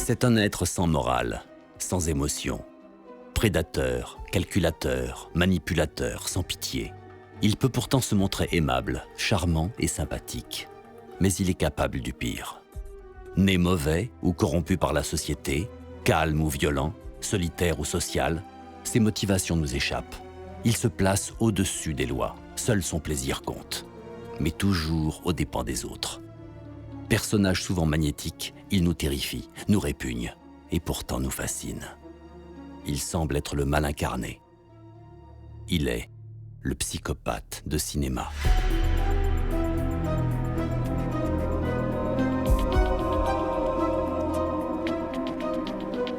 C'est un être sans morale, sans émotion. Prédateur, calculateur, manipulateur, sans pitié. Il peut pourtant se montrer aimable, charmant et sympathique. Mais il est capable du pire. Né mauvais ou corrompu par la société, calme ou violent, solitaire ou social, ses motivations nous échappent. Il se place au-dessus des lois. Seul son plaisir compte. Mais toujours aux dépens des autres. Personnage souvent magnétique, il nous terrifie, nous répugne, et pourtant nous fascine. Il semble être le mal incarné. Il est le psychopathe de cinéma.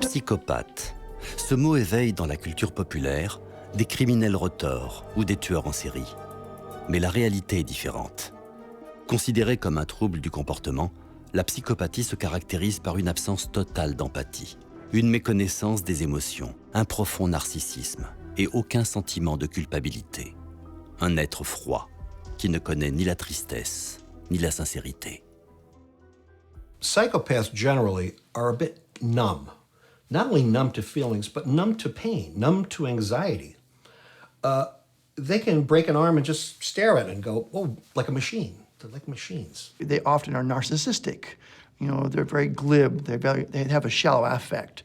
Psychopathe. Ce mot éveille dans la culture populaire des criminels retors ou des tueurs en série. Mais la réalité est différente. Considérée comme un trouble du comportement, la psychopathie se caractérise par une absence totale d'empathie, une méconnaissance des émotions, un profond narcissisme et aucun sentiment de culpabilité. Un être froid qui ne connaît ni la tristesse ni la sincérité. Psychopaths generally are a bit numb. Not only numb to feelings, but numb to pain, numb to anxiety. They can break an arm and just stare at it and go, oh, like a machine. They're like machines. They often are narcissistic. You know, they're very glib. They have a shallow affect.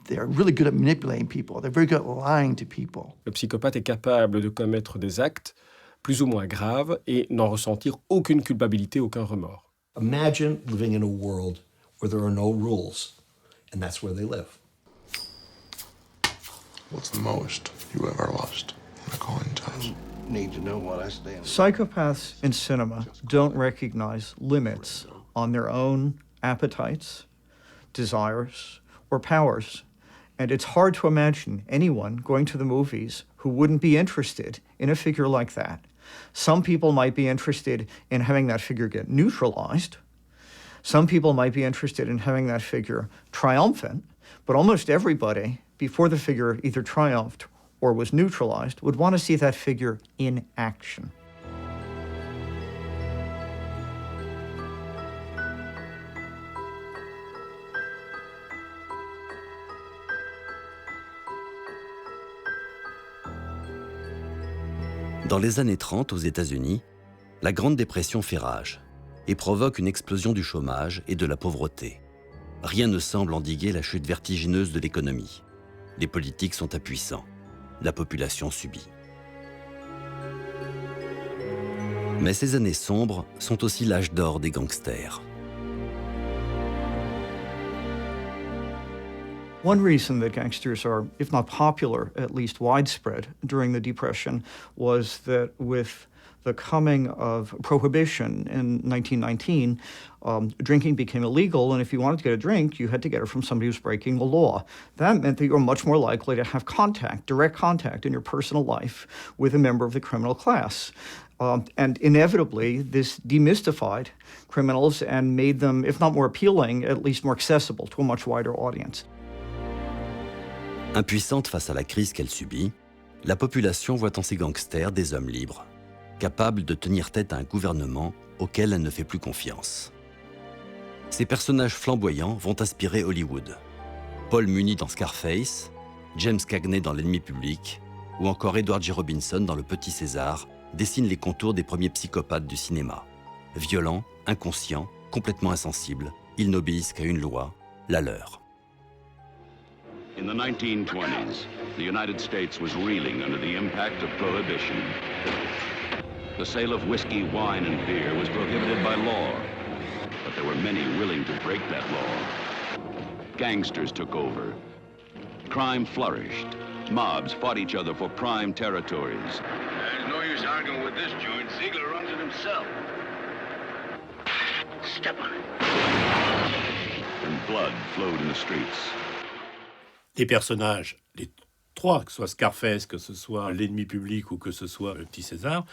They're really good at manipulating people. They're very good at lying to people. Le psychopathe est capable de commettre des actes plus ou moins graves et n'en ressentir aucune culpabilité, aucun remords. Imagine living in a world where there are no rules, and that's where they live. What's the most you ever lost in a coin toss? Need to know what I stand. Psychopaths in cinema don't recognize limits on their own appetites, desires, or powers. And it's hard to imagine anyone going to the movies who wouldn't be interested in a figure like that. Some people might be interested in having that figure get neutralized. Some people might be interested in having that figure triumphant. But almost everybody, before the figure either triumphed or was neutralized, would want to see that figure in action. Dans les années 30 aux États-Unis, la Grande Dépression fait rage et provoque une explosion du chômage et de la pauvreté. Rien ne semble endiguer la chute vertigineuse de l'économie. Les politiques sont impuissants. La population subit. Mais ces années sombres sont aussi l'âge d'or des gangsters. One reason that gangsters are, if not popular, at least widespread during the Depression was that with the coming of Prohibition in 1919, drinking became illegal, and if you wanted to get a drink, you had to get it from somebody who was breaking the law. That meant that you were much more likely to have contact, direct contact in your personal life with a member of the criminal class. And inevitably, this demystified criminals and made them, if not more appealing, at least more accessible to a much wider audience. Impuissante face à la crise qu'elle subit, la population voit en ces gangsters des hommes libres, capables de tenir tête à un gouvernement auquel elle ne fait plus confiance. Ces personnages flamboyants vont inspirer Hollywood. Paul Muni dans Scarface, James Cagney dans L'ennemi public, ou encore Edward G. Robinson dans Le Petit César, dessinent les contours des premiers psychopathes du cinéma. Violents, inconscients, complètement insensibles, ils n'obéissent qu'à une loi, la leur. In the 1920s, the United States was reeling under the impact of prohibition. The sale of whiskey, wine, and beer was prohibited by law, but there were many willing to break that law. Gangsters took over. Crime flourished. Mobs fought each other for prime territories. There's no use arguing with this joint. Ziegler runs it himself. Step on it. And blood flowed in the streets. Les personnages, trois, que ce soit Scarface, que ce soit L'ennemi public ou que ce soit Le Petit César,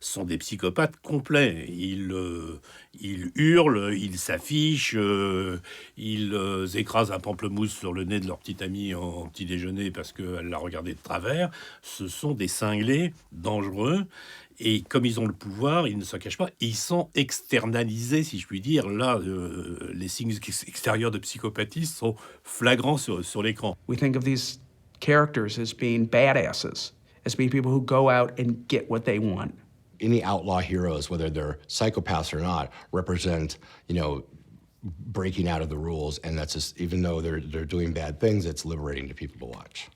sont des psychopathes complets. Ils hurlent, ils s'affichent, ils écrasent un pamplemousse sur le nez de leur petite amie en petit déjeuner parce qu'elle l'a regardé de travers. Ce sont des cinglés dangereux. Et comme ils ont le pouvoir, ils ne se cachent pas. Et ils sont externalisés, si je puis dire. Là, les signes extérieurs de psychopathie sont flagrants sur l'écran. We think of these characters as being badasses, as being people who go out and get what they want. Any outlaw heroes, whether they're psychopaths or not, represent, breaking out of the rules. And that's just, even though they're doing bad things, it's liberating to people to watch.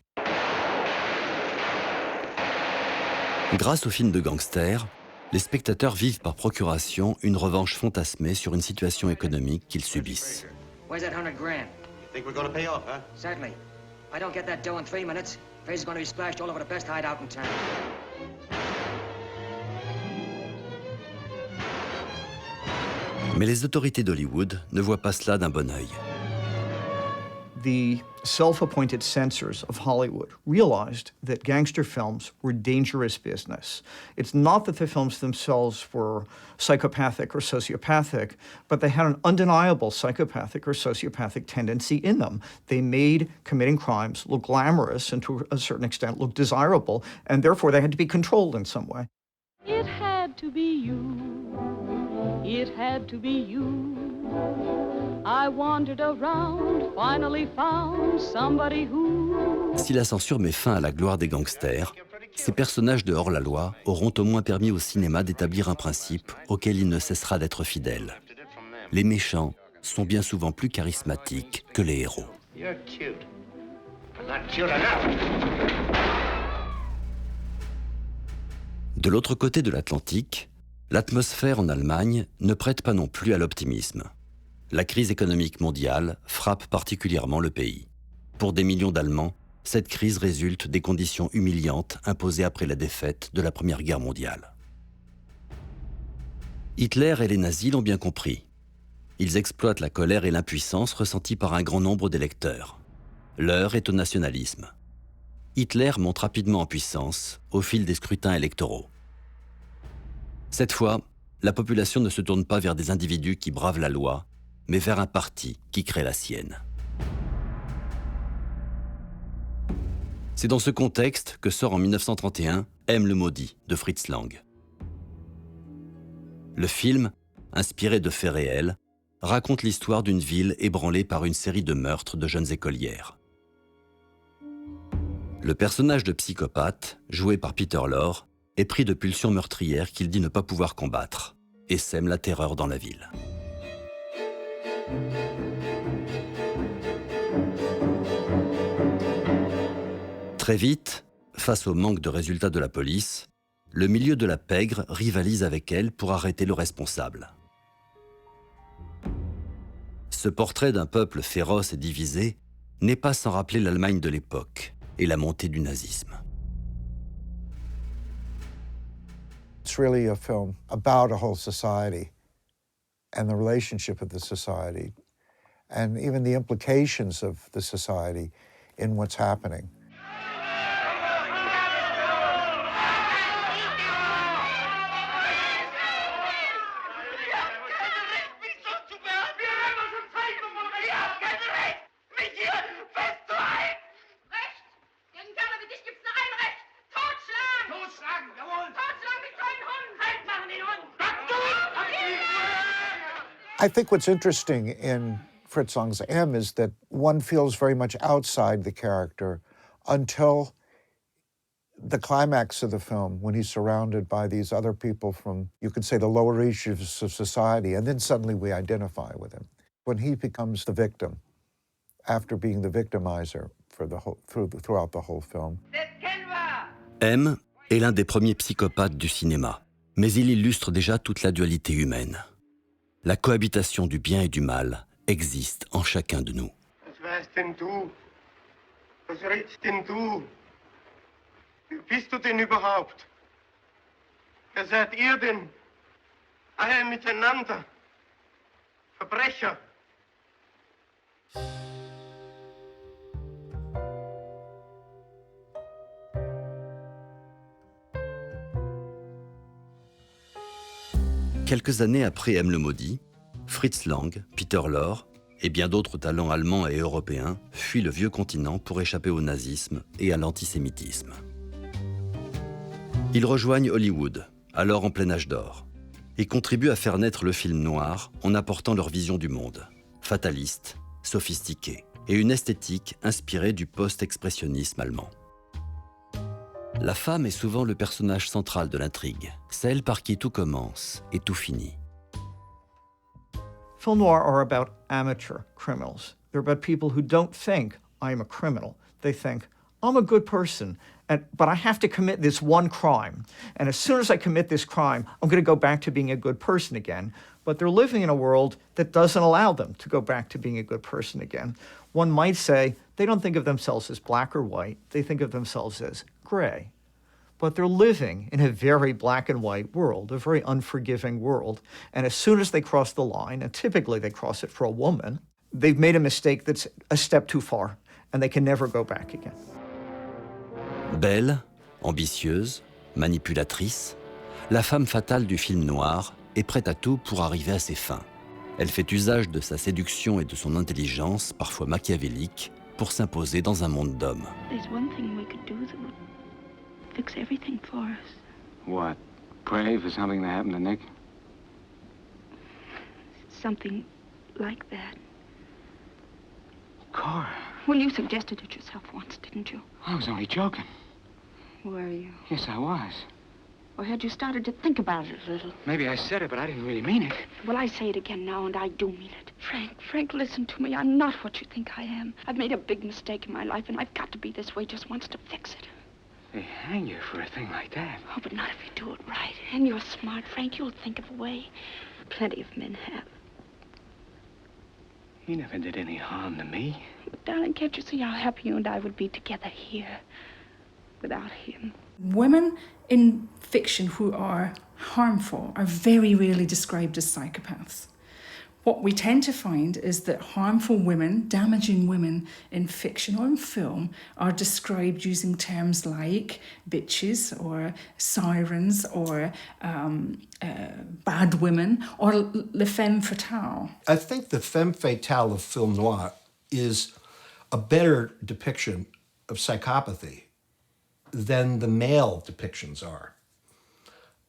Grâce aux films de gangsters, les spectateurs vivent par procuration une revanche fantasmée sur une situation économique qu'ils subissent. Where's that 100 grand? Think we're gonna pay off, huh? Certainly. If I don't get that dough in 3 minutes, Fraser's gonna be splashed all over the best hideout in town. Mais les autorités d'Hollywood ne voient pas cela d'un bon œil. The self-appointed censors of Hollywood realized that gangster films were dangerous business. It's not that the films themselves were psychopathic or sociopathic, but they had an undeniable psychopathic or sociopathic tendency in them. They made committing crimes look glamorous and to a certain extent look desirable, and therefore they had to be controlled in some way. It had to be you. It had to be you. I wandered around, finally found somebody who... Si la censure met fin à la gloire des gangsters, ces personnages de hors-la-loi auront au moins permis au cinéma d'établir un principe auquel il ne cessera d'être fidèle. Les méchants sont bien souvent plus charismatiques que les héros. You're cute, but not cute enough. De l'autre côté de l'Atlantique, l'atmosphère en Allemagne ne prête pas non plus à l'optimisme. La crise économique mondiale frappe particulièrement le pays. Pour des millions d'Allemands, cette crise résulte des conditions humiliantes imposées après la défaite de la Première Guerre mondiale. Hitler et les nazis l'ont bien compris. Ils exploitent la colère et l'impuissance ressenties par un grand nombre d'électeurs. L'heure est au nationalisme. Hitler monte rapidement en puissance au fil des scrutins électoraux. Cette fois, la population ne se tourne pas vers des individus qui bravent la loi, mais vers un parti qui crée la sienne. C'est dans ce contexte que sort en 1931 M le maudit de Fritz Lang. Le film, inspiré de faits réels, raconte l'histoire d'une ville ébranlée par une série de meurtres de jeunes écolières. Le personnage de psychopathe, joué par Peter Lorre, est pris de pulsions meurtrières qu'il dit ne pas pouvoir combattre et sème la terreur dans la ville. Très vite, face au manque de résultats de la police, le milieu de la pègre rivalise avec elle pour arrêter le responsable. Ce portrait d'un peuple féroce et divisé n'est pas sans rappeler l'Allemagne de l'époque et la montée du nazisme. It's really a film about a whole society and the relationship of the society and even the implications of the society in what's happening. I think what's interesting in Fritz Lang's M is that one feels very much outside the character until the climax of the film, when he's surrounded by these other people from, you could say, the lower reaches of society, and then suddenly we identify with him. When he becomes the victim, after being the victimizer for the whole, throughout the whole film. M est l'un des premiers psychopathes du cinéma, mais il illustre déjà toute la dualité humaine. La cohabitation du bien et du mal existe en chacun de nous. Was wärst denn du? Was redst denn du? Wer bist du denn überhaupt? Wer seid ihr denn? Alle miteinander. Verbrecher. Quelques années après M. le Maudit, Fritz Lang, Peter Lorre et bien d'autres talents allemands et européens fuient le vieux continent pour échapper au nazisme et à l'antisémitisme. Ils rejoignent Hollywood, alors en plein âge d'or, et contribuent à faire naître le film noir en apportant leur vision du monde, fataliste, sophistiquée, et une esthétique inspirée du post-expressionnisme allemand. La femme est souvent le personnage central de l'intrigue, celle par qui tout commence et tout finit. Film noir are about amateur criminals. They're about people who don't think, I'm a criminal. They think, I'm a good person, but I have to commit this one crime. And as soon as I commit this crime, I'm going to go back to being a good person again. But they're living in a world that doesn't allow them to go back to being a good person again. One might say they don't think of themselves as black or white. They think of themselves as gray. But they're living in a very black and white world, a very unforgiving world. And as soon as they cross the line, and typically they cross it for a woman, they've made a mistake that's a step too far, and they can never go back again. Belle, ambitieuse, manipulatrice, la femme fatale du film noir est prête à tout pour arriver à ses fins. Elle fait usage de sa séduction et de son intelligence, parfois machiavélique, pour s'imposer dans un monde d'hommes. There's one thing we could do that would fix everything for us. What? Pray for something to happen to Nick? Something like that. Cora. Well, you suggested it yourself once, didn't you? I was only joking. Were you? Yes, I was. Or had you started to think about it a little? Maybe I said it, but I didn't really mean it. Well, I say it again now, and I do mean it. Frank, listen to me. I'm not what you think I am. I've made a big mistake in my life, and I've got to be this way just once to fix it. They hang you for a thing like that. Oh, but not if you do it right. And you're smart, Frank. You'll think of a way. Plenty of men have. He never did any harm to me. But, darling, can't you see how happy you and I would be together here without him? Women in fiction who are harmful are very rarely described as psychopaths. What we tend to find is that harmful women, damaging women in fiction or in film are described using terms like bitches or sirens or bad women or le femme fatale. I think the femme fatale of film noir is a better depiction of psychopathy than the male depictions are,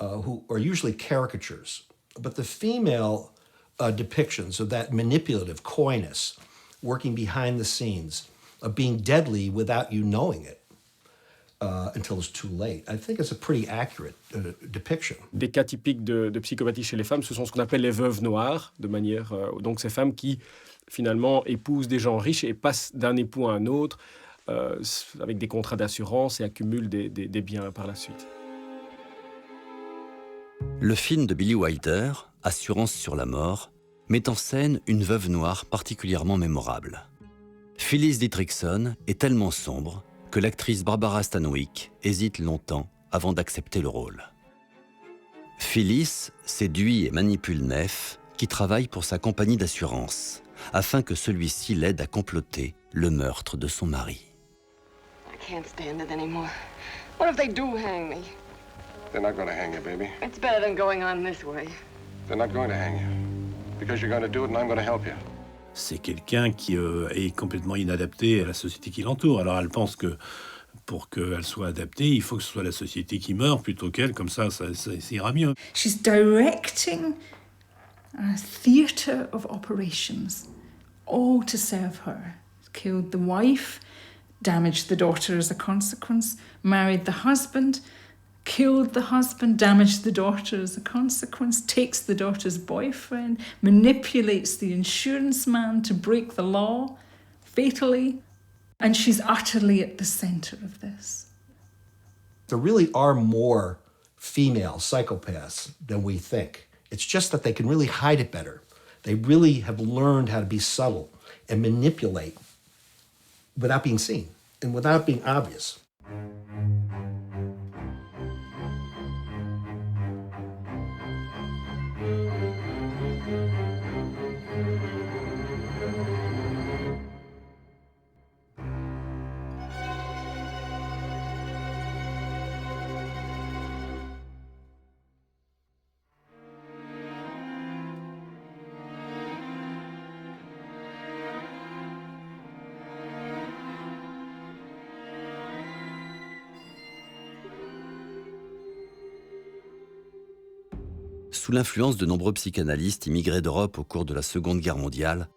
who are usually caricatures. But the female depictions of that manipulative coyness, working behind the scenes, of being deadly without you knowing it until it's too late, I think it's a pretty accurate depiction. Des cas typiques de psychopathie chez les femmes, ce sont ce qu'on appelle les veuves noires, de manière donc ces femmes qui finalement épousent des gens riches et passent d'un époux à un autre avec des contrats d'assurance et accumulent des biens par la suite. Le film de Billy Wilder, Assurance sur la mort, met en scène une veuve noire particulièrement mémorable. Phyllis Dietrichson est tellement sombre que l'actrice Barbara Stanwyck hésite longtemps avant d'accepter le rôle. Phyllis séduit et manipule Neff, qui travaille pour sa compagnie d'assurance, afin que celui-ci l'aide à comploter le meurtre de son mari. I can't stand it anymore. What if they do hang me? They're not going to hang you, baby. It's better than going on this way. They're not going to hang you. Because you're going to do it and I'm going to help you. C'est quelqu'un qui est complètement inadapté à la société qui l'entoure. Alors elle pense que pour qu'elle soit adaptée, il faut que ce soit la société qui meurt plutôt qu'elle, comme ça ira mieux. She's directing a theatre of operations, all to serve her. Killed the wife, damaged the daughter as a consequence, married the husband, killed the husband, damaged the daughter as a consequence, takes the daughter's boyfriend, manipulates the insurance man to break the law, fatally, and she's utterly at the centre of this. There really are more female psychopaths than we think. It's just that they can really hide it better. They really have learned how to be subtle and manipulate without being seen and without being obvious. Sous l'influence de nombreux psychanalystes immigrés d'Europe au cours de la Seconde Guerre mondiale,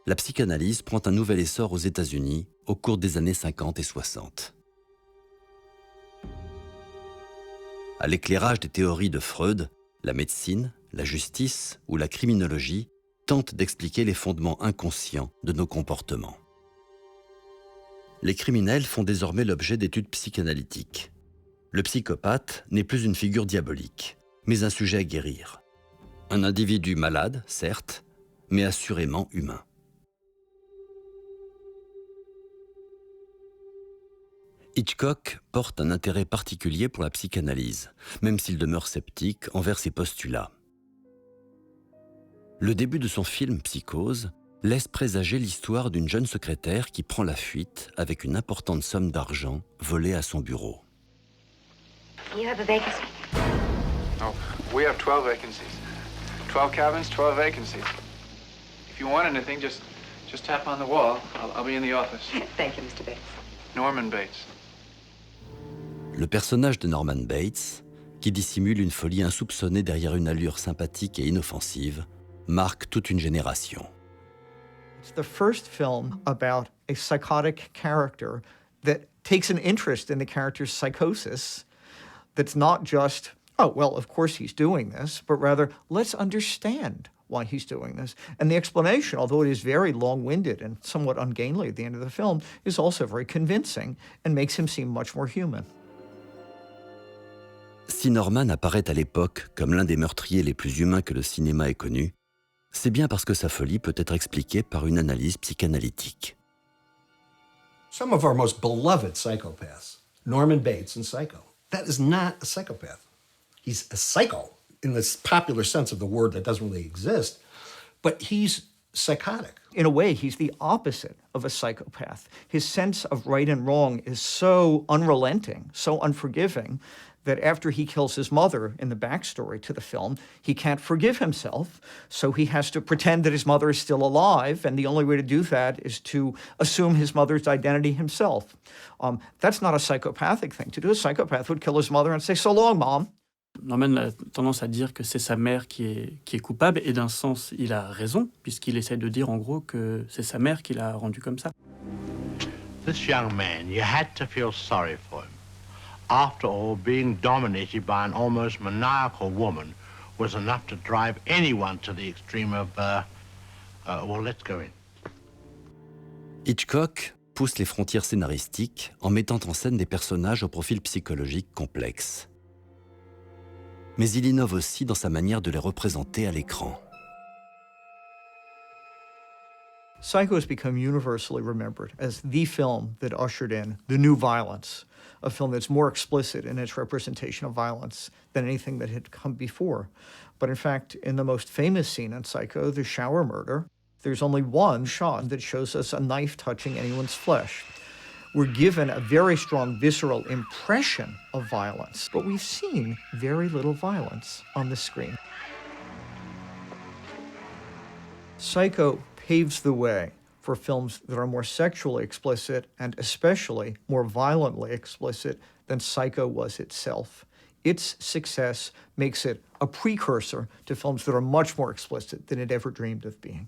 la psychanalyse prend un nouvel essor aux États-Unis au cours des années 50 et 60. À l'éclairage des théories de Freud, la médecine, la justice ou la criminologie tentent d'expliquer les fondements inconscients de nos comportements. Les criminels font désormais l'objet d'études psychanalytiques. Le psychopathe n'est plus une figure diabolique, mais un sujet à guérir. Un individu malade, certes, mais assurément humain. Hitchcock porte un intérêt particulier pour la psychanalyse, même s'il demeure sceptique envers ses postulats. Le début de son film Psychose laisse présager l'histoire d'une jeune secrétaire qui prend la fuite avec une importante somme d'argent volée à son bureau. You have a vacancy. Oh, we have 12 vacancies. 12 cabins, 12 vacancies. If you want anything, just tap on the wall. I'll be in the office. Thank you, Mr. Bates. Norman Bates. Le personnage de Norman Bates, qui dissimule une folie insoupçonnée derrière une allure sympathique et inoffensive, marque toute une génération. It's the first film about a psychotic character that takes an interest in the character's psychosis, that's not just, oh, well, of course he's doing this, but rather, let's understand why he's doing this. And the explanation, although it is very long-winded and somewhat ungainly at the end of the film, is also very convincing and makes him seem much more human. Si Norman apparaît à l'époque comme l'un des meurtriers les plus humains que le cinéma ait connus, c'est bien parce que sa folie peut être expliquée par une analyse psychanalytique. Some of our most beloved psychopaths, Norman Bates in Psycho, that is not a psychopath. He's a psycho in this popular sense of the word that doesn't really exist, but he's psychotic. In a way, he's the opposite of a psychopath. His sense of right and wrong is so unrelenting, so unforgiving, that after he kills his mother in the backstory to the film, he can't forgive himself, so he has to pretend that his mother is still alive, and the only way to do that is to assume his mother's identity himself. That's not a psychopathic thing to do. A psychopath would kill his mother and say, "So long, Mom." Norman a tendance à dire que c'est sa mère qui est coupable, et d'un sens, il a raison, puisqu'il essaie de dire en gros que c'est sa mère qui l'a rendu comme ça. This young man, you had to feel sorry for him. After all, being dominated by an almost maniacal woman was enough to drive anyone to the extreme of, well, let's go in. Hitchcock pousse les frontières scénaristiques en mettant en scène des personnages au profil psychologique complexe. Mais il innove aussi dans sa manière de les représenter à l'écran. Psycho has become universally remembered as the film that ushered in the new violence, a film that's more explicit in its representation of violence than anything that had come before. But in fact, in the most famous scene in Psycho, the shower murder, there's only one shot that shows us a knife touching anyone's flesh. We're given a very strong visceral impression of violence, but we've seen very little violence on the screen. Psycho paves the way for films that are more sexually explicit and especially more violently explicit than Psycho was itself. Its success makes it a precursor to films that are much more explicit than it ever dreamed of being.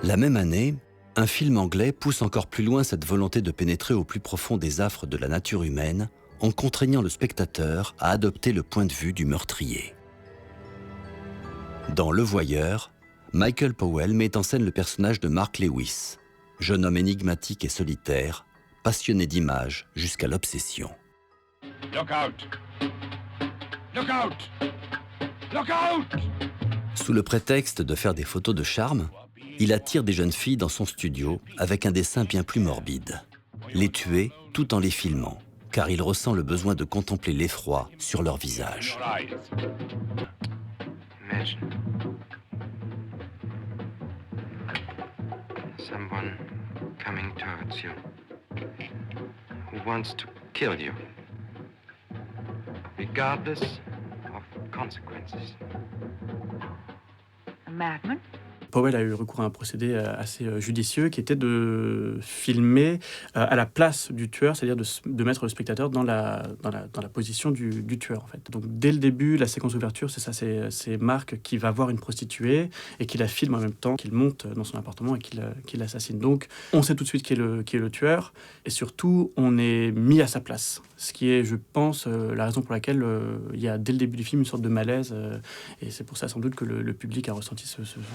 La même année, un film anglais pousse encore plus loin cette volonté de pénétrer au plus profond des affres de la nature humaine en contraignant le spectateur à adopter le point de vue du meurtrier. Dans Le Voyeur, Michael Powell met en scène le personnage de Mark Lewis, jeune homme énigmatique et solitaire, passionné d'images jusqu'à l'obsession. Look out! Look out! Look out! Sous le prétexte de faire des photos de charme, il attire des jeunes filles dans son studio avec un dessin bien plus morbide. Les tuer tout en les filmant, car il ressent le besoin de contempler l'effroi sur leur visage. Imagine someone coming towards you who wants to kill you, regardless of consequences. A madman? Powell a eu recours à un procédé assez judicieux qui était de filmer à la place du tueur, c'est-à-dire de mettre le spectateur dans la position du tueur, en fait. Donc, dès le début, la séquence d'ouverture, c'est ça, c'est Mark qui va voir une prostituée et qui la filme en même temps qu'il monte dans son appartement et qu'il l'assassine. Donc, on sait tout de suite qui est le tueur et surtout, on est mis à sa place. Ce qui est, je pense, la raison pour laquelle il y a dès le début du film une sorte de malaise et c'est pour ça sans doute que le public a ressenti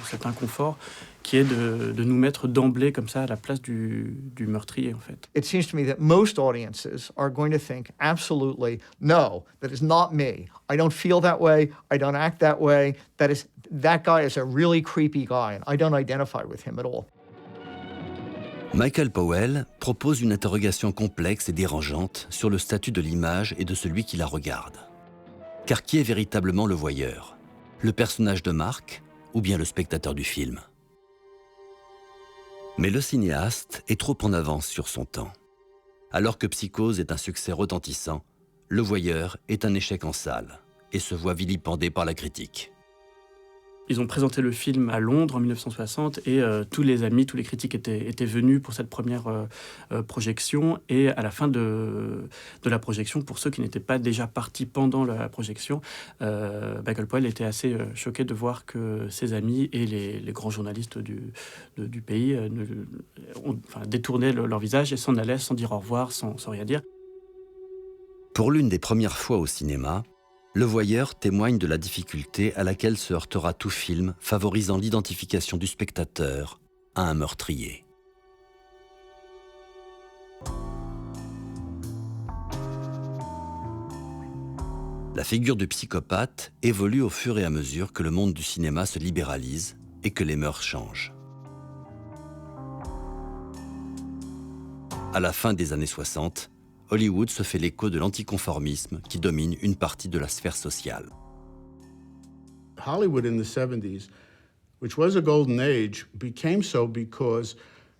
cet inconfort qui est de nous mettre d'emblée comme ça à la place du meurtrier, en fait. It seems to me that most audiences are going to think absolutely, no, that is not me. I don't feel that way. I don't act that way. That guy is a really creepy guy and I don't identify with him at all. Michael Powell propose une interrogation complexe et dérangeante sur le statut de l'image et de celui qui la regarde. Car qui est véritablement le voyeur ? Le personnage de Mark ou bien le spectateur du film ? Mais le cinéaste est trop en avance sur son temps. Alors que Psychose est un succès retentissant, Le Voyeur est un échec en salle et se voit vilipendé par la critique. Ils ont présenté le film à Londres en 1960 et tous les critiques étaient venus pour cette première projection. Et à la fin de la projection, pour ceux qui n'étaient pas déjà partis pendant la projection, Michael Powell était assez choqué de voir que ses amis et les grands journalistes du pays détournaient leur visage et s'en allaient sans dire au revoir, sans rien dire. Pour l'une des premières fois au cinéma, Le Voyeur témoigne de la difficulté à laquelle se heurtera tout film favorisant l'identification du spectateur à un meurtrier. La figure du psychopathe évolue au fur et à mesure que le monde du cinéma se libéralise et que les mœurs changent. À la fin des années 60, Hollywood se fait l'écho de l'anticonformisme qui domine une partie de la sphère sociale. Hollywood in the 70s, which was a golden age, became so because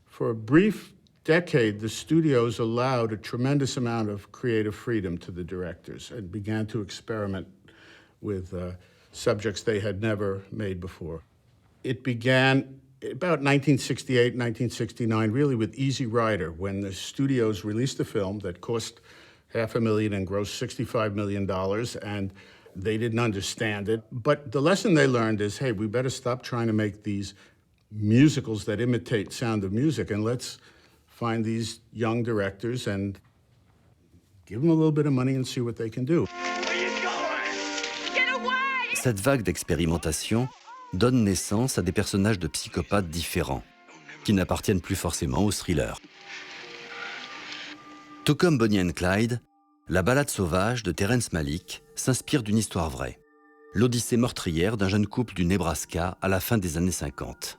for a brief decade, the studios allowed a tremendous amount of creative freedom to the directors and began to experiment with subjects they had never made before. It began about 1968, 1969, really with Easy Rider, when the studios released a film that cost $500,000 and grossed $65 million, and they didn't understand it. But the lesson they learned is, hey, we better stop trying to make these musicals that imitate Sound of Music, and let's find these young directors and give them a little bit of money and see what they can do. Cette vague d'expérimentation donne naissance à des personnages de psychopathes différents, qui n'appartiennent plus forcément au thriller. Tout comme Bonnie and Clyde, la balade sauvage de Terrence Malick s'inspire d'une histoire vraie, l'odyssée meurtrière d'un jeune couple du Nebraska à la fin des années 50.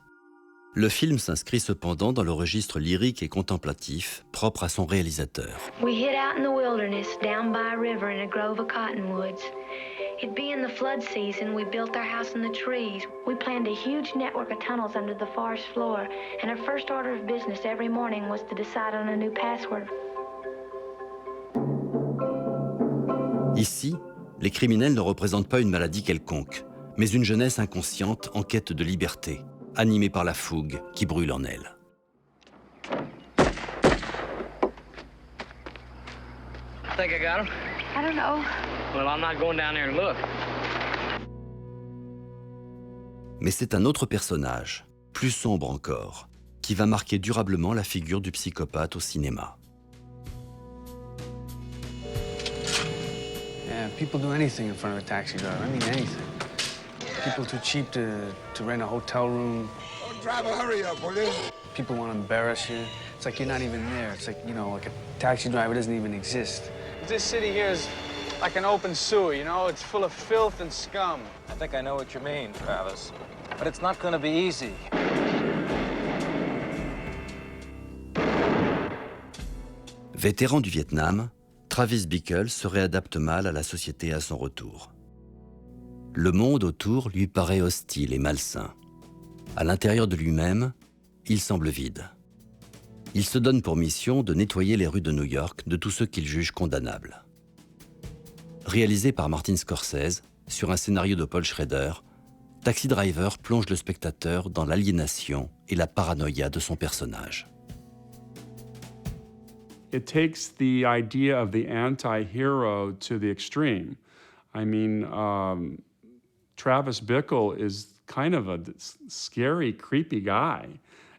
Le film s'inscrit cependant dans le registre lyrique et contemplatif propre à son réalisateur. We hid out in the wilderness, down by a river in a grove of cottonwoods. It'd be in the flood season, we built our house in the trees. We planned a huge network of tunnels under the forest floor, and our first order of business every morning was to decide on a new password. Ici, les criminels ne représentent pas une maladie quelconque, mais une jeunesse inconsciente en quête de liberté, animée par la fougue qui brûle en elle. Think I got him? I don't know. Well, I'm not going down there and look. Mais c'est un autre personnage, plus sombre encore, qui va marquer durablement la figure du psychopathe au cinéma. Yeah, people do anything in front of a taxi driver. I mean anything. People too cheap to rent a hotel room. Oh, driver, hurry up, will you? People want to embarrass you. It's like you're not even there. It's like, you know, like a taxi driver doesn't even exist. This city here is like an open sewer, you know? It's full of filth and scum. I think I know what you mean, Travis. But it's not gonna be easy. Vétéran du Vietnam, Travis Bickle se réadapte mal à la société à son retour. Le monde autour lui paraît hostile et malsain. À l'intérieur de lui-même, il semble vide. Il se donne pour mission de nettoyer les rues de New York de tous ceux qu'il juge condamnables. Réalisé par Martin Scorsese, sur un scénario de Paul Schrader, Taxi Driver plonge le spectateur dans l'aliénation et la paranoïa de son personnage. It takes the idea of the anti-hero to the extreme. I mean, Travis Bickle is kind of a scary, creepy guy.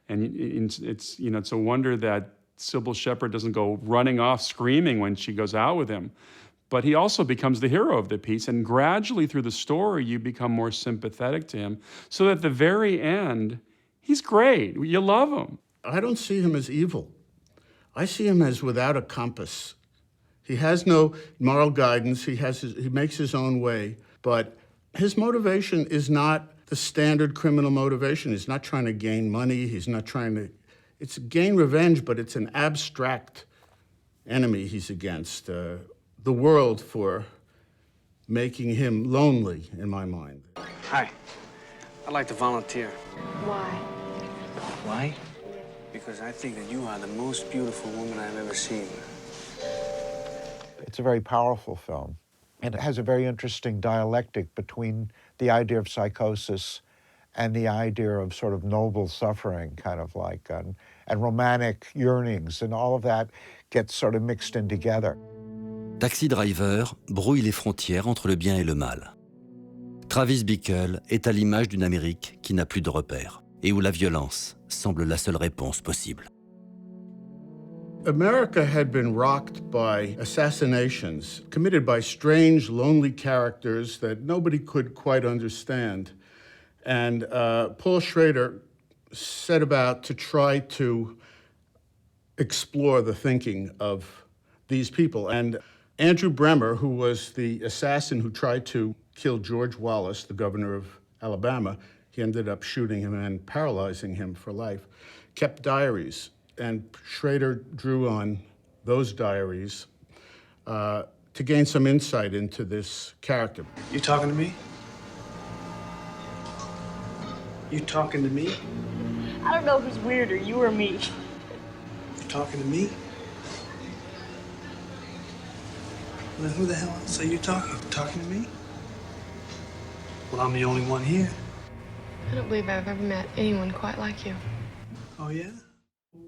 And it's, you know, it's a wonder that Sybil Shepherd doesn't go running off screaming when she goes out with him. But he also becomes the hero of the piece, and gradually through the story, you become more sympathetic to him, so that at the very end, he's great. You love him. I don't see him as evil. I see him as without a compass. He has no moral guidance. He makes his own way, but his motivation is not the standard criminal motivation. He's not trying to gain money. He's not trying to, it's gain revenge, but it's an abstract enemy he's against. The world for making him lonely, in my mind. Hi. I'd like to volunteer. Why? Why? Because I think that you are the most beautiful woman I've ever seen. It's a very powerful film. And it has a very interesting dialectic between the idea of psychosis and the idea of sort of noble suffering, kind of like, and romantic yearnings, and all of that gets sort of mixed in together. Taxi Driver brouille les frontières entre le bien et le mal. Travis Bickle est à l'image d'une Amérique qui n'a plus de repères et où la violence semble la seule réponse possible. America had been rocked by assassinations committed by strange, lonely characters that nobody could quite understand. And Paul Schrader set about to try to explore the thinking of these people. And Andrew Bremer, who was the assassin who tried to kill George Wallace, the governor of Alabama, he ended up shooting him and paralyzing him for life, kept diaries. And Schrader drew on those diaries to gain some insight into this character. You talking to me? You talking to me? I don't know who's weirder, you or me. You talking to me? Well, then who the hell else are you talking? Talking to me? Well, I'm the only one here. I don't believe I've ever met anyone quite like you. Oh, yeah?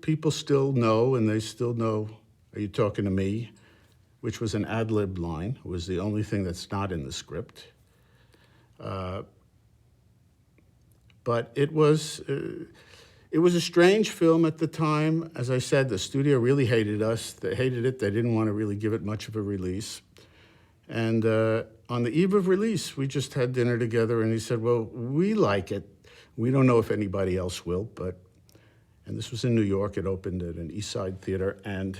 People still know, and they still know, are you talking to me? Which was an ad-lib line. It was the only thing that's not in the script. But it was a strange film at the time. As I said, the studio really hated us. They hated it. They didn't want to really give it much of a release. And on the eve of release, we just had dinner together, and he said, well, we like it. We don't know if anybody else will, but... And this was in New York. It opened at an East Side theater, and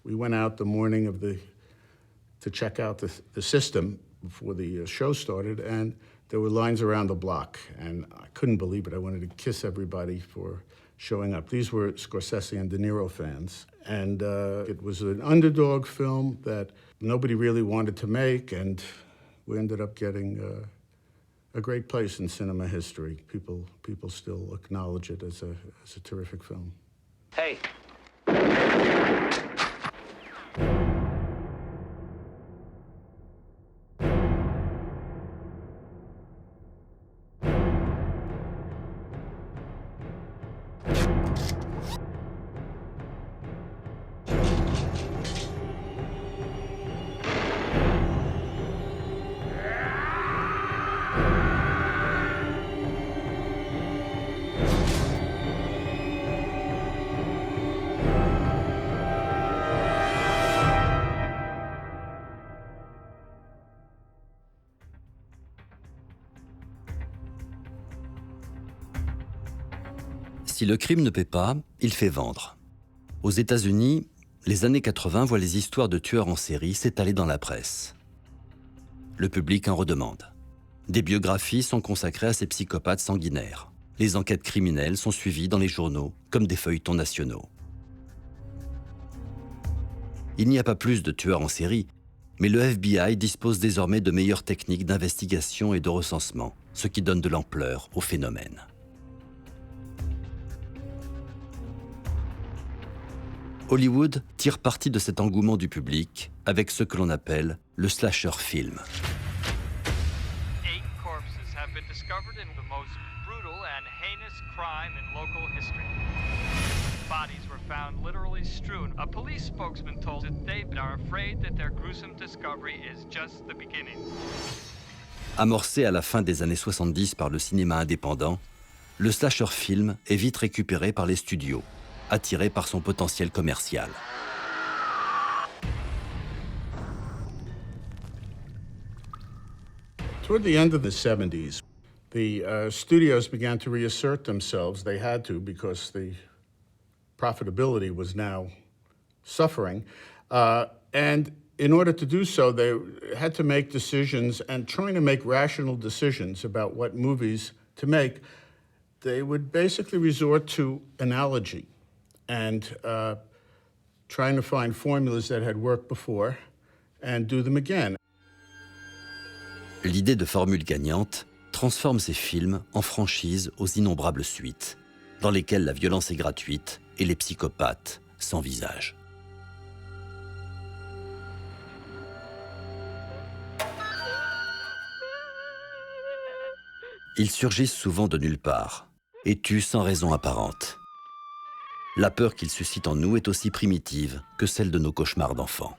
we went out the morning of to check out the system before the show started, and there were lines around the block, and I couldn't believe it. I wanted to kiss everybody for showing up. These were Scorsese and De Niro fans, and it was an underdog film that nobody really wanted to make, and we ended up getting a great place in cinema history. People still acknowledge it as a terrific film. Hey. Si le crime ne paie pas, il fait vendre. Aux États-Unis, les années 80 voient les histoires de tueurs en série s'étaler dans la presse. Le public en redemande. Des biographies sont consacrées à ces psychopathes sanguinaires. Les enquêtes criminelles sont suivies dans les journaux comme des feuilletons nationaux. Il n'y a pas plus de tueurs en série, mais le FBI dispose désormais de meilleures techniques d'investigation et de recensement, ce qui donne de l'ampleur au phénomène. Hollywood tire parti de cet engouement du public avec ce que l'on appelle le slasher film. 8 corpses have been discovered in the most brutal and heinous crime in local history. Bodies were found literally strewn. A police spokesman told that they are afraid that their gruesome discovery is just the beginning. Amorcé à la fin des années 70 par le cinéma indépendant, le slasher film est vite récupéré par les studios, attirés par son potentiel commercial. Toward the end of the 70s, the studios began to reassert themselves. They had to because the profitability was now suffering. And in order to do so, they had to make decisions, and trying to make rational decisions about what movies to make, they would basically resort to analogy and trying to find formulas that had worked before and do them again. L'idée de formule gagnante transforme ces films en franchises aux innombrables suites, dans lesquelles la violence est gratuite et les psychopathes sans visage. Ils surgissent souvent de nulle part et tuent sans raison apparente. La peur qu'ils suscitent en nous est aussi primitive que celle de nos cauchemars d'enfants.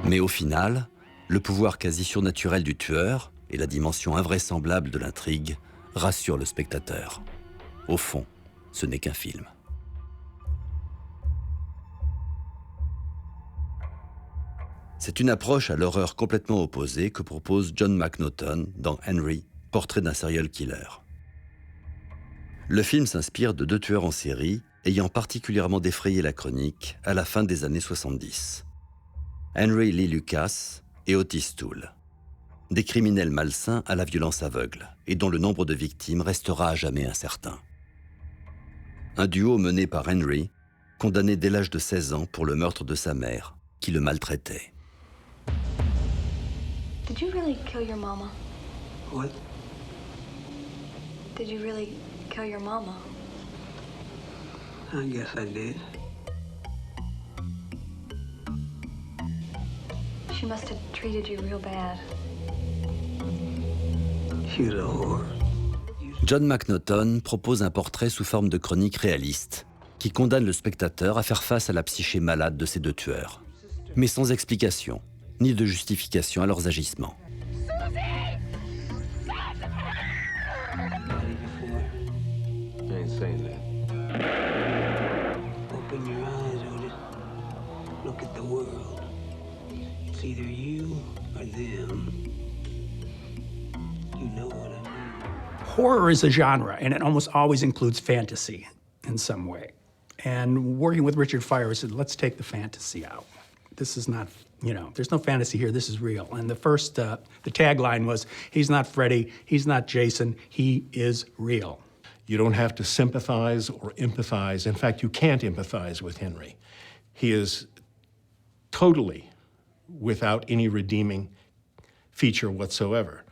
Mais au final, le pouvoir quasi surnaturel du tueur et la dimension invraisemblable de l'intrigue rassurent le spectateur. Au fond, ce n'est qu'un film. C'est une approche à l'horreur complètement opposée que propose John McNaughton dans Henry, portrait d'un serial killer. Le film s'inspire de deux tueurs en série ayant particulièrement défrayé la chronique à la fin des années 70. Henry Lee Lucas et Otis Toole. Des criminels malsains à la violence aveugle et dont le nombre de victimes restera à jamais incertain. Un duo mené par Henry, condamné dès l'âge de 16 ans pour le meurtre de sa mère, qui le maltraitait. Did you really kill your mama? What? Did you really kill your mama? I guess I did. She must have treated you real bad. She was a whore. John McNaughton propose un portrait sous forme de chronique réaliste, qui condamne le spectateur à faire face à la psyché malade de ces deux tueurs, mais sans explication, ni de justification à leurs agissements. I ain't saying that. Open your eyes, Otis. Look at the world. It's either you or them. You know what I mean? Horror is a genre, and it almost always includes fantasy in some way. And working with Richard Fire, I said, let's take the fantasy out. This is not, there's no fantasy here, this is real. And the first, the tagline was, he's not Freddy, he's not Jason, he is real. You don't have to sympathize or empathize. In fact, you can't empathize with Henry. He is totally without any redeeming feature whatsoever.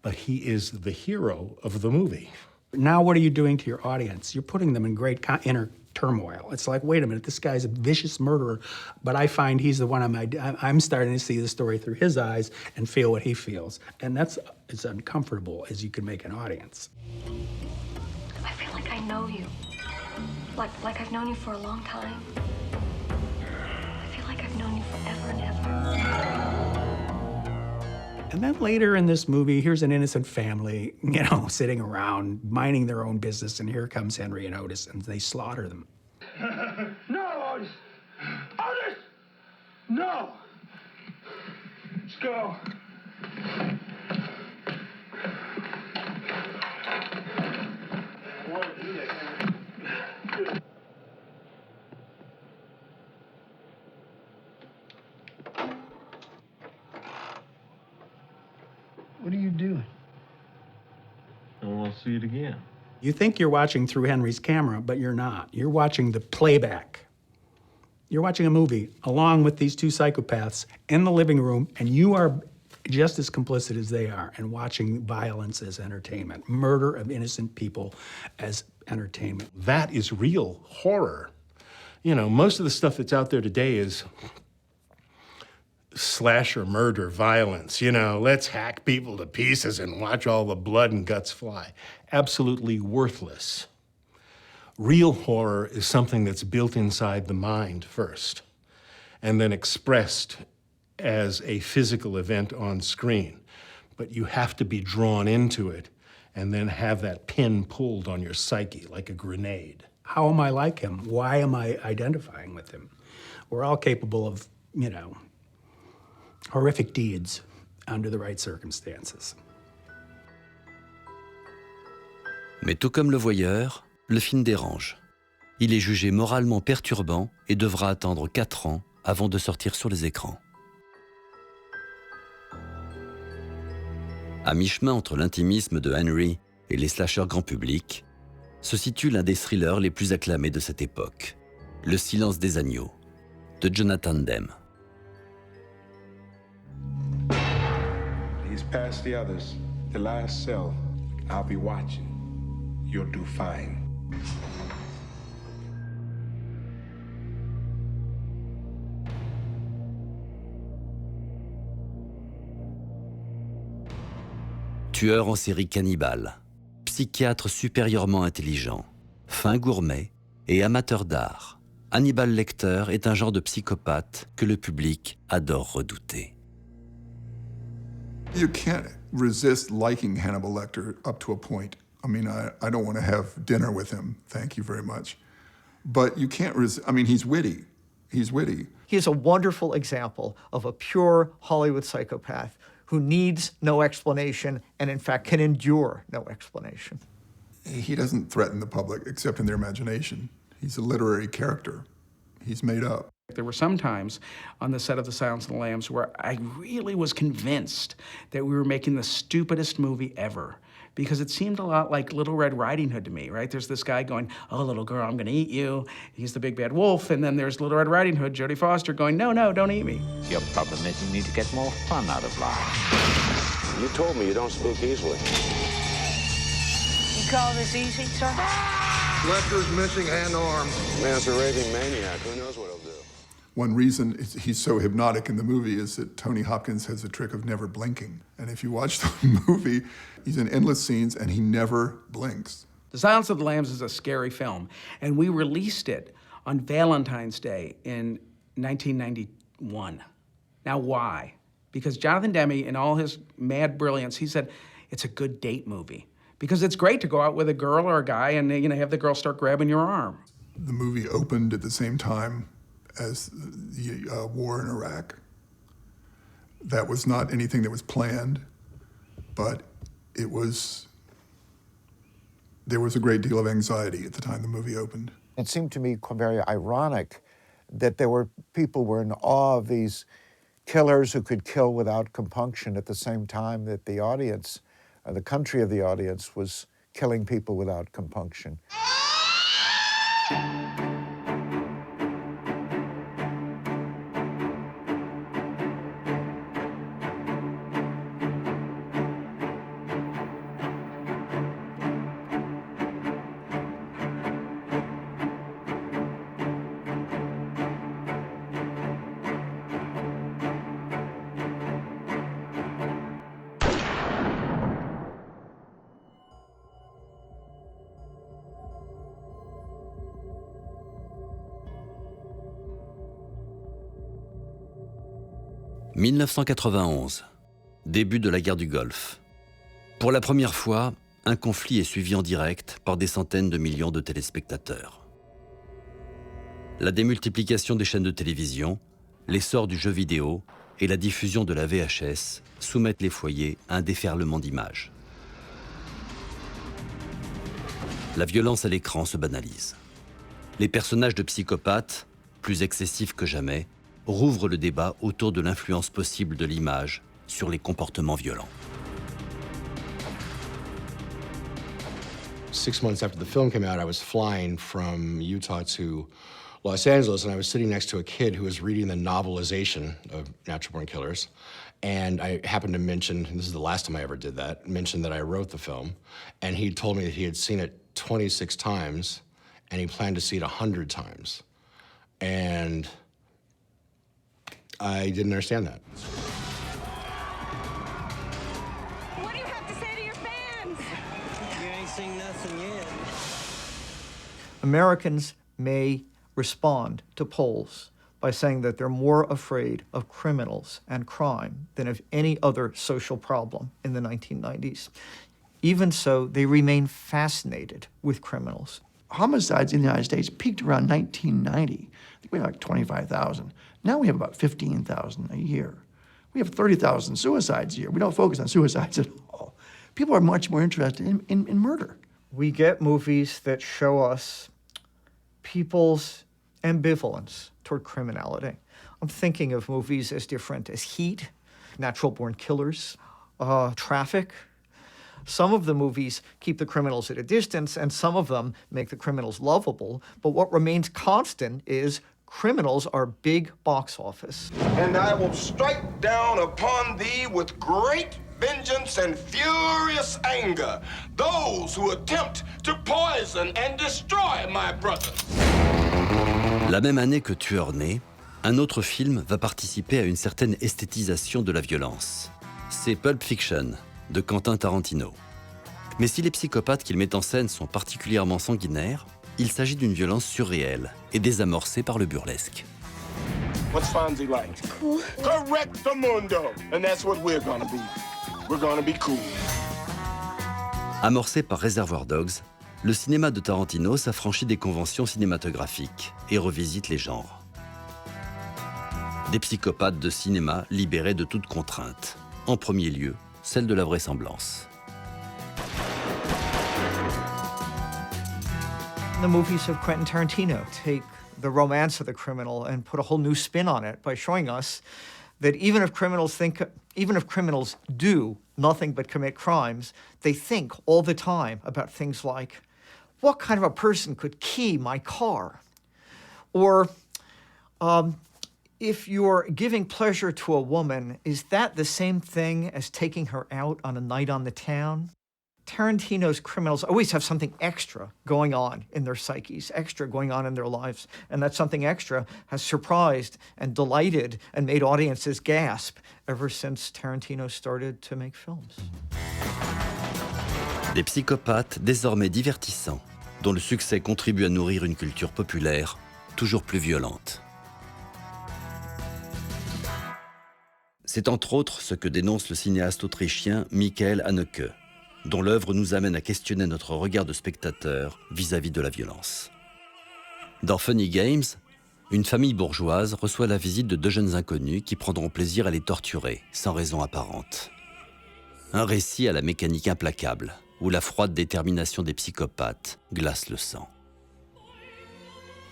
But he is the hero of the movie. Now what are you doing to your audience? You're putting them in great inner turmoil. It's like, wait a minute, this guy's a vicious murderer, but I find he's the one I'm starting to see the story through his eyes and feel what he feels. And that's as uncomfortable as you can make an audience. I feel like I know you. Like I've known you for a long time. I feel like I've known you forever and ever. And then later in this movie, here's an innocent family, sitting around, minding their own business, and here comes Henry and Otis, and they slaughter them. No, Otis! Otis! No! Let's go. What are you doing? I want to see it again. You think you're watching through Henry's camera, but you're not. You're watching the playback. You're watching a movie along with these two psychopaths in the living room, and you are just as complicit as they are in watching violence as entertainment, murder of innocent people as entertainment. That is real horror. You know, most of the stuff that's out there today is slasher, murder, violence. You know, let's hack people to pieces and watch all the blood and guts fly. Absolutely worthless. Real horror is something that's built inside the mind first, and then expressed as a physical event on screen. But you have to be drawn into it and then have that pin pulled on your psyche like a grenade. How am I like him? Why am I identifying with him? We're all capable of, you know, horrific deeds under the right circumstances. Mais tout comme le voyeur, le film dérange. Il est jugé moralement perturbant et devra attendre 4 ans avant de sortir sur les écrans. À mi-chemin entre l'intimisme de Henry et les slashers grand public, se situe l'un des thrillers les plus acclamés de cette époque, Le silence des agneaux, de Jonathan Demme. He's past the others. The last cell. I'll be watching. You'll do fine. Tueur en série cannibale, psychiatre supérieurement intelligent, fin gourmet et amateur d'art, Hannibal Lecter est un genre de psychopathe que le public adore redouter. You can't resist liking Hannibal Lecter up to a point. I mean, I don't want to have dinner with him, thank you very much. But you can't resist, I mean, he's witty. He's witty. He is a wonderful example of a pure Hollywood psychopath who needs no explanation and, in fact, can endure no explanation. He doesn't threaten the public except in their imagination. He's a literary character. He's made up. There were some times on the set of The Silence of the Lambs where I really was convinced that we were making the stupidest movie ever, because it seemed a lot like Little Red Riding Hood to me, right? There's this guy going, oh, little girl, I'm gonna eat you. He's the big bad wolf. And then there's Little Red Riding Hood, Jodie Foster, going, no, no, don't eat me. Your problem is you need to get more fun out of life. You told me you don't spook easily. You call this easy, sir? Lecter's missing hand arm. Man's a raving maniac. Who knows what he'll do? One reason he's so hypnotic in the movie is that Tony Hopkins has a trick of never blinking. And if you watch the movie, he's in endless scenes and he never blinks. The Silence of the Lambs is a scary film, and we released it on Valentine's Day in 1991. Now, why? Because Jonathan Demme, in all his mad brilliance, he said, it's a good date movie. Because it's great to go out with a girl or a guy and have the girl start grabbing your arm. The movie opened at the same time as the war in Iraq. That was not anything that was planned, but there was a great deal of anxiety at the time the movie opened. It seemed to me very ironic that people were in awe of these killers who could kill without compunction at the same time that the audience, the country of the audience, was killing people without compunction. « 1991, début de la guerre du Golfe. Pour la première fois, un conflit est suivi en direct par des centaines de millions de téléspectateurs. La démultiplication des chaînes de télévision, l'essor du jeu vidéo et la diffusion de la VHS soumettent les foyers à un déferlement d'images. La violence à l'écran se banalise. Les personnages de psychopathes, plus excessifs que jamais, rouvrent le débat autour de l'influence possible de l'image sur les comportements violents. 6 months after the film came out, I was flying from Utah to Los Angeles, and I was sitting next to a kid who was reading the novelization of Natural Born Killers. And I happened to mention, and this is the last time I ever did that, mention that I wrote the film. And he told me that he had seen it 26 times, and he planned to see it 100 times. And I didn't understand that. What do you have to say to your fans? You ain't seen nothing yet. Americans may respond to polls by saying that they're more afraid of criminals and crime than of any other social problem in the 1990s. Even so, they remain fascinated with criminals. Homicides in the United States peaked around 1990. I think we had like 25,000. Now we have about 15,000 a year. We have 30,000 suicides a year. We don't focus on suicides at all. People are much more interested in murder. We get movies that show us people's ambivalence toward criminality. I'm thinking of movies as different as Heat, Natural Born Killers, Traffic. Some of the movies keep the criminals at a distance, and some of them make the criminals lovable. But what remains constant is criminals are big box office. And I will strike down upon thee with great vengeance and furious anger those who attempt to poison and destroy my brothers. La même année que Tueur né, un autre film va participer à une certaine esthétisation de la violence. C'est Pulp Fiction, de Quentin Tarantino. Mais si les psychopathes qu'il met en scène sont particulièrement sanguinaires, il s'agit d'une violence surréelle et désamorcée par le burlesque. What's Fonzie like? Cool. Correcto mundo. And that's what we're gonna be. We're gonna be cool. Amorcé par Reservoir Dogs, le cinéma de Tarantino s'affranchit des conventions cinématographiques et revisite les genres. Des psychopathes de cinéma libérés de toute contrainte. En premier lieu, celle de la vraisemblance. The movies of Quentin Tarantino take the romance of the criminal and put a whole new spin on it by showing us that even if criminals do nothing but commit crimes, they think all the time about things like, what kind of a person could key my car? Or if you're giving pleasure to a woman, is that the same thing as taking her out on a night on the town? Tarantino's criminals always have something extra going on in their psyches, extra going on in their lives. And that something extra has surprised and delighted and made audiences gasp ever since Tarantino started to make films. Des psychopathes désormais divertissants, dont le succès contribue à nourrir une culture populaire toujours plus violente. C'est entre autres ce que dénonce le cinéaste autrichien Michael Haneke, dont l'œuvre nous amène à questionner notre regard de spectateur vis-à-vis de la violence. Dans Funny Games, une famille bourgeoise reçoit la visite de deux jeunes inconnus qui prendront plaisir à les torturer, sans raison apparente. Un récit à la mécanique implacable, où la froide détermination des psychopathes glace le sang.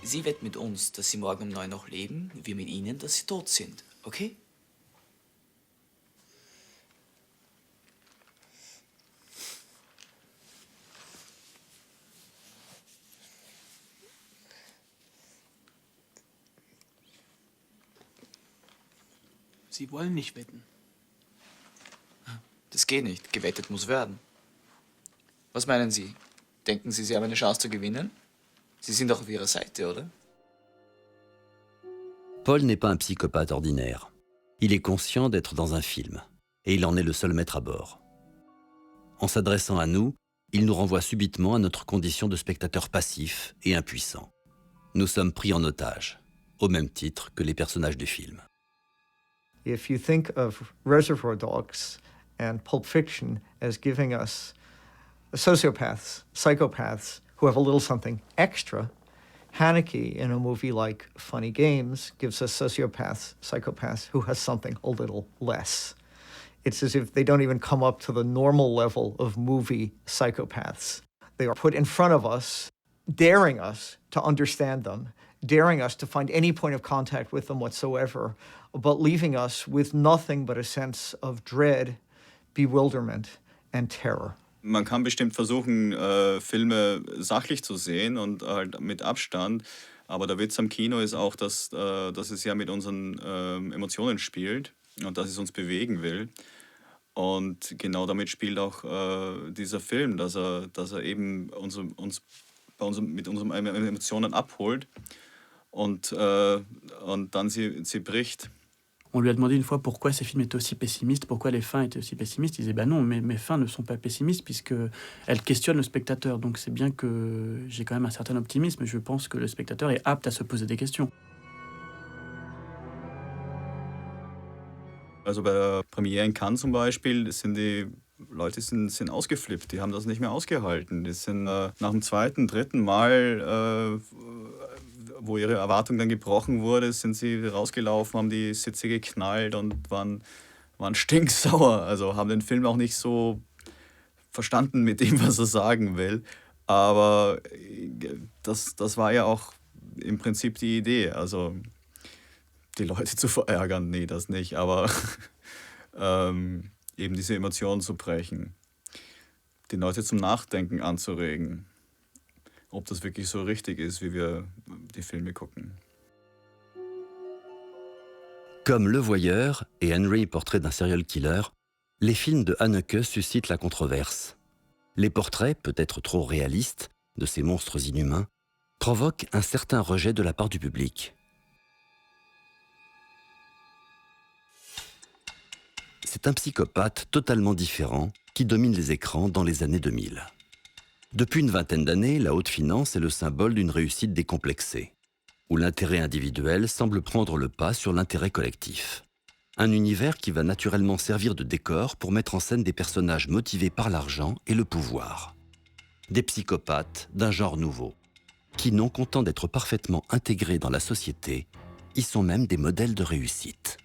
Sie wetten mit uns, dass sie morgen um 9 noch leben, wir mit ihnen, dass sie tot sind, okay? Sie wollen nicht wetten. Das geht nicht. Gewettet muss werden. Was meinen Sie? Denken Sie, Sie haben eine Chance zu gewinnen? Sie sind doch auf Ihrer Seite, oder? Paul n'est pas un psychopathe ordinaire. Il est conscient d'être dans un film, et il en est le seul maître à bord. En s'adressant à nous, il nous renvoie subitement à notre condition de spectateur passif et impuissant. Nous sommes pris en otage, au même titre que les personnages du film. If you think of Reservoir Dogs and Pulp Fiction as giving us sociopaths, psychopaths who have a little something extra, Haneke in a movie like Funny Games gives us sociopaths, psychopaths who has something a little less. It's as if they don't even come up to the normal level of movie psychopaths. They are put in front of us, daring us to understand them, daring us to find any point of contact with them whatsoever, but leaving us with nothing but a sense of dread, bewilderment, and terror. Man kann bestimmt versuchen, Filme sachlich zu sehen und halt mit Abstand. Aber der Witz am Kino ist auch, dass es ja mit unseren Emotionen spielt und dass es uns bewegen will. Und genau damit spielt auch dieser Film, dass er eben uns mit unseren Emotionen abholt und dann sie bricht. On lui a demandé une fois pourquoi ces films étaient aussi pessimistes, pourquoi les fins étaient aussi pessimistes. Il disait non, mes fins ne sont pas pessimistes puisqu'elles questionnent le spectateur. Donc c'est bien que j'ai quand même un certain optimisme et je pense que le spectateur est apte à se poser des questions. Also bei der Premiere in Cannes zum Beispiel sind die Leute sind ausgeflippt, die haben das nicht mehr ausgehalten. Die sind nach dem zweiten, dritten Mal, wo ihre Erwartung dann gebrochen wurde, sind sie rausgelaufen, haben die Sitze geknallt und waren stinksauer. Also haben den Film auch nicht so verstanden mit dem, was er sagen will. Aber das war ja auch im Prinzip die Idee. Also die Leute zu verärgern, nee, das nicht, aber eben diese Emotionen zu brechen, die Leute zum Nachdenken anzuregen, ob das wirklich so richtig ist, wie wir die Filme gucken. Comme Le Voyeur et Henry, portrait d'un serial killer, les films de Haneke suscitent la controverse. Les portraits, peut-être trop réalistes, de ces monstres inhumains, provoquent un certain rejet de la part du public. C'est un psychopathe totalement différent qui domine les écrans dans les années 2000. Depuis une vingtaine d'années, la haute finance est le symbole d'une réussite décomplexée, où l'intérêt individuel semble prendre le pas sur l'intérêt collectif. Un univers qui va naturellement servir de décor pour mettre en scène des personnages motivés par l'argent et le pouvoir. Des psychopathes d'un genre nouveau, qui, non contents d'être parfaitement intégrés dans la société, y sont même des modèles de réussite.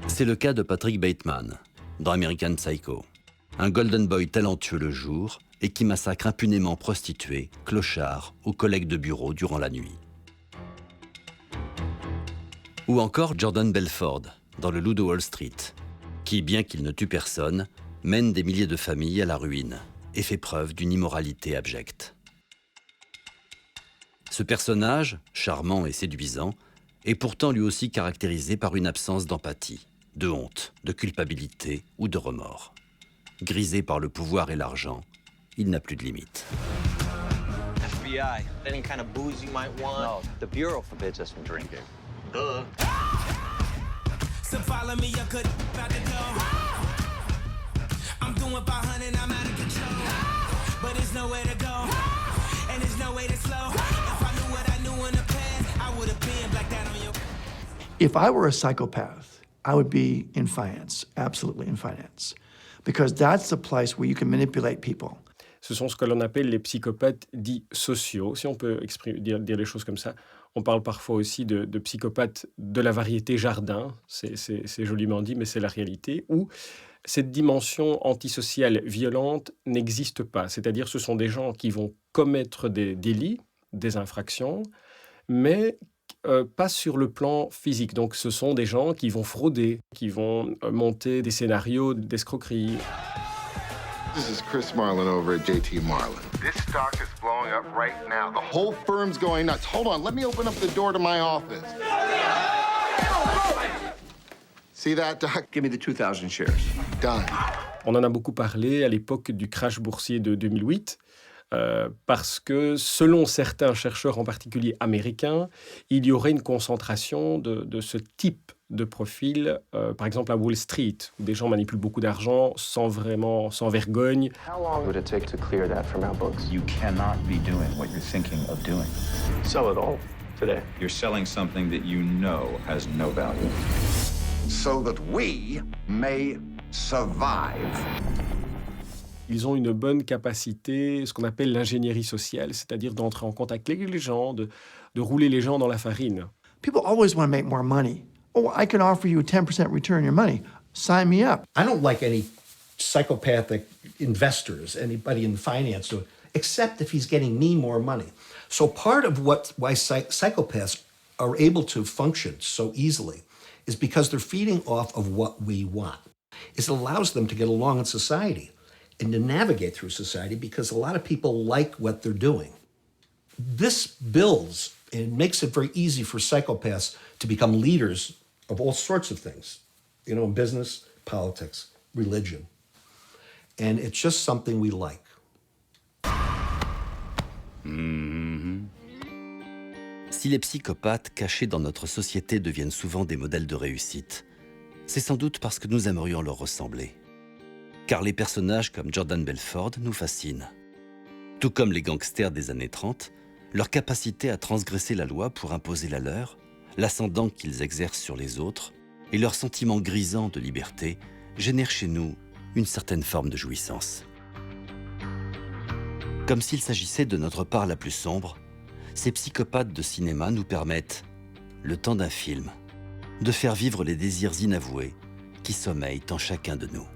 C'est le cas de Patrick Bateman, dans American Psycho. Un golden boy talentueux le jour et qui massacre impunément prostituées, clochards ou collègues de bureau durant la nuit. Ou encore Jordan Belfort, dans Le Loup de Wall Street, qui, bien qu'il ne tue personne, mène des milliers de familles à la ruine et fait preuve d'une immoralité abjecte. Ce personnage, charmant et séduisant, est pourtant lui aussi caractérisé par une absence d'empathie, de honte, de culpabilité ou de remords. Grisé par le pouvoir et l'argent, il n'a plus de limite. FBI, any kind of booze you might want? No, the Bureau forbids us from drinking. Duh. So follow me, you could about to go. I'm doing 500, I'm out of control. But there's nowhere to go, and there's no way to slow. If I knew what I knew in the past, I would have been like that on your... If I were a psychopath, I would be in finance, absolutely in finance, because that's the place where you can manipulate people. Ce sont ce que l'on appelle les psychopathes dits sociaux, si on peut dire les choses comme ça. On parle parfois aussi de psychopathes de la variété Jardin, c'est joliment dit, mais c'est la réalité, où cette dimension antisociale violente n'existe pas. C'est-à-dire ce sont des gens qui vont commettre des délits, des infractions, mais pas sur le plan physique. Donc ce sont des gens qui vont frauder, qui vont monter des scénarios d'escroquerie. This is Chris Marlin over at JT Marlin. This stock is blowing up right now. The whole firm's going nuts. Hold on, let me open up the door to my office. See that, Doc? Give me the 2,000 shares. Done. On en a beaucoup parlé à l'époque du crash boursier de 2008. Parce que, selon certains chercheurs, en particulier américains, il y aurait une concentration de ce type de profil, par exemple à Wall Street, où des gens manipulent beaucoup d'argent sans vergogne. How long would it take to clear that from our books? You cannot be doing what you're thinking of doing. Sell it all today. You're selling something that you know has no value. So that we may survive. Ils ont une bonne capacité, ce qu'on appelle l'ingénierie sociale, c'est-à-dire d'entrer en contact avec les gens, de rouler les gens dans la farine. People always want to make more money. Oh, I can offer you a 10% return on your money. Sign me up. I don't like any psychopathic investors, anybody in finance, except if he's getting me more money. So part of why psychopaths are able to function so easily is because they're feeding off of what we want. It allows them to get along in society and to navigate through society because a lot of people like what they're doing. This builds and makes it very easy for psychopaths to become leaders of all sorts of things, you know, in business, politics, religion. And it's just something we like. Si les psychopathes cachés dans notre société deviennent souvent des modèles de réussite, c'est sans doute parce que nous aimerions leur ressembler. Car les personnages comme Jordan Belfort nous fascinent. Tout comme les gangsters des années 30, leur capacité à transgresser la loi pour imposer la leur, l'ascendant qu'ils exercent sur les autres et leur sentiment grisant de liberté génèrent chez nous une certaine forme de jouissance. Comme s'il s'agissait de notre part la plus sombre, ces psychopathes de cinéma nous permettent, le temps d'un film, de faire vivre les désirs inavoués qui sommeillent en chacun de nous.